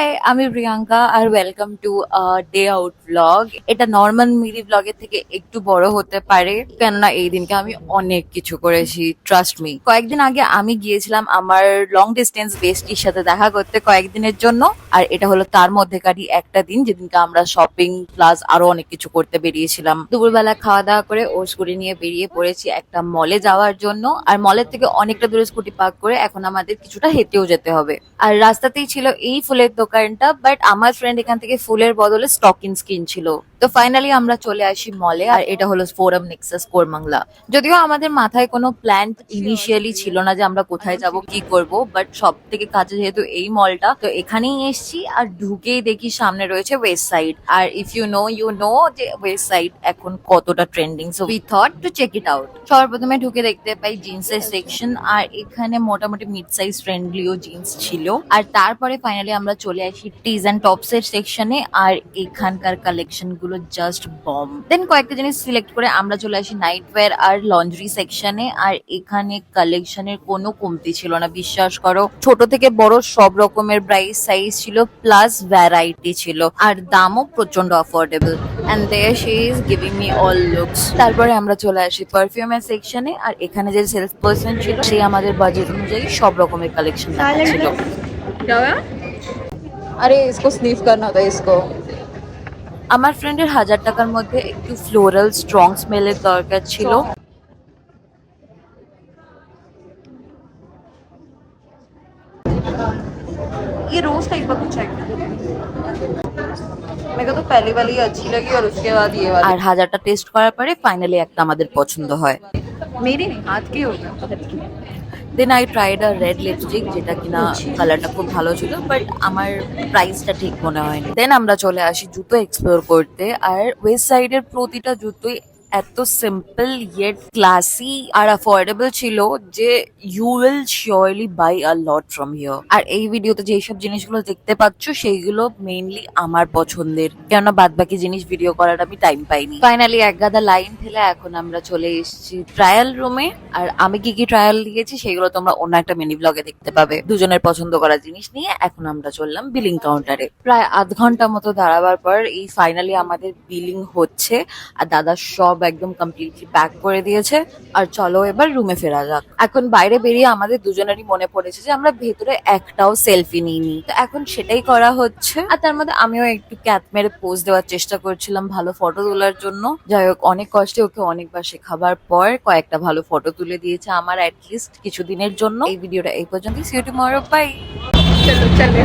High, আমি প্রিয়াঙ্কা আর welcome to day out blog. এটা নর্মাল মিনি ব্লগের থেকে একটু বড় হতে পারে, কেননা এই দিনকে আমি অনেক কিছু করেছি, ট্রাস্ট মি। কয়েকদিন আগে আমি গিয়েছিলাম আমার লং ডিস্টেন্স বেস্টির সাথে দেখা করতে কয়েকদিনের জন্য। আর এটা হলো তার মধ্যেকারই একটা দিন যেদিনকে আমরা শপিং প্লাস আরো অনেক কিছু করতে বেরিয়েছিলাম। দুপুরবেলা খাওয়া দাওয়া করে ওর স্কুটি নিয়ে বেরিয়ে পড়েছি একটা মলে যাওয়ার জন্য। আর মলের থেকে অনেকটা দূরে স্কুটি পার্ক করে এখন আমাদের কিছুটা হেঁটেও যেতে হবে। আর রাস্তাতেই ছিল এই ফুলের দোকানটা, বাট আমার ফ্রেন্ড এখান থেকে ফুলের বদলে স্টকিংস কিনছিল। তো ফাইনালি আমরা চলে আসি মলে, আর এটা হলো ফোরাম নেক্সাস কোরমাংলা। যদিও আমাদের মাথায় কোনো প্ল্যান ইনিশিয়ালি ছিল না যে আমরা কোথায় যাব কি করব, বাট সব থেকে কাছে যেহেতু এই মলটা, তো এখানেই এসছি। আর ঢুকেই দেখি সামনে রয়েছে ওয়েস্ট সাইড। আর ইফ ইউ নো যে ওয়েস্ট সাইড এখন কতটা trending, so we thought to check it out. সবার প্রথমে ঢুকে দেখতে পাই জিন্সের সেকশন, আর এখানে মোটামুটি মিড সাইজ ফ্রেন্ডলিও জিন্স ছিল। আর তারপরে ফাইনালি আমরা চলে আসি টিজ অ্যান্ড টপস এর সেকশনে, আর এখানকার কালেকশন গুলো জাস্ট বম। দেন কয়েকটা জিনিস সিলেক্ট করে আমরা চলে আসি নাইট ওয়্যার আর লন্ড্রি সেকশনে। আর এখানে কালেকশনের কোনো কমতি ছিল না, বিশ্বাস করো। ছোট থেকে বড় সব রকমের প্রাইস সাইজ ছিল, প্লাস ভ্যারাইটি ছিল, আর দামও প্রচন্ড affordable. And there she is giving me all looks. তারপরে আমরা চলে আসি পারফিউমের সেকশনে, আর এখানে যে সেলস পার্সন ছিল সে আমাদের বাজেট অনুযায়ী সব রকমের কালেকশন দেখাচ্ছিল। अरे इसको स्नीफ करना था इसको। আমার ফ্রেন্ডের 1000 টাকার মধ্যে একটু ফ্লোরাল স্ট্রং স্মেলের দরকার ছিল। ये रोज टाइप का कुछ है क्या? मेरे को तो पहले वाली अच्छी लगी और उसके बाद ये वाली। আর 1000টা টেস্ট করার পরে ফাইনালি একটা আমাদের পছন্দ হয়। मेरी नहीं, हाथ की हो गया। Then I tried a red lipstick, যেটা কিনা কালারটা খুব ভালো ছিল, বাট আমার প্রাইসটা ঠিক মনে হয়নি। দেন আমরা চলে আসি জুতো এক্সপ্লোর করতে, আর ওয়েস্ট সাইডের প্রতিটা জুতোই এত সিম্পল ইয়েট ক্লাসি আর অ্যাফোর্ডেবল ছিল যে you will surely buy a lot from here. আর এই ভিডিওতে যেসব জিনিসগুলো দেখতে পাচ্ছ সেইগুলো মেইনলি আমার পছন্দের, কেননা বাদ বাকি জিনিস ভিডিও করার আমি টাইম পাইনি। ফাইনালি এক গাদা লাইন ফেলে এখন আমরা চলে এসেছি ট্রায়াল রুমে। আর আমি কি কি ট্রায়াল দিয়েছি সেগুলো তোমরা অন্য একটা মিনি ব্লগে দেখতে পাবে। দুজনের পছন্দ করা জিনিস নিয়ে এখন আমরা চললাম বিলিং কাউন্টারে। প্রায় আধ ঘন্টা মতো দাঁড়াবার পর এই ফাইনালি আমাদের বিলিং হচ্ছে, আর দাদা সব একদম কমপ্লিটলি প্যাক করে দিয়েছে। আর চলো এবার রুমে ফেরা যাক। এখন বাইরে বেরিয়ে আমাদের দুজনেরই মনে পড়েছে যে আমরা ভেতরে একটাও সেলফি নিইনি, তো এখন সেটাই করা হচ্ছে। আর তার মধ্যে আমিও একটু ক্যাট মেরে পোজ দেওয়ার চেষ্টা করছিলাম ভালো ফটো তোলার জন্য। যাই হোক, অনেক কষ্টে ওকে অনেকবার শেখাবার পর কয়েকটা ভালো ফটো তুলে দিয়েছে আমার, অ্যাটলিস্ট কিছুদিনের জন্য। এই ভিডিওটা এই পর্যন্ত। See you tomorrow, bye. चलो चले।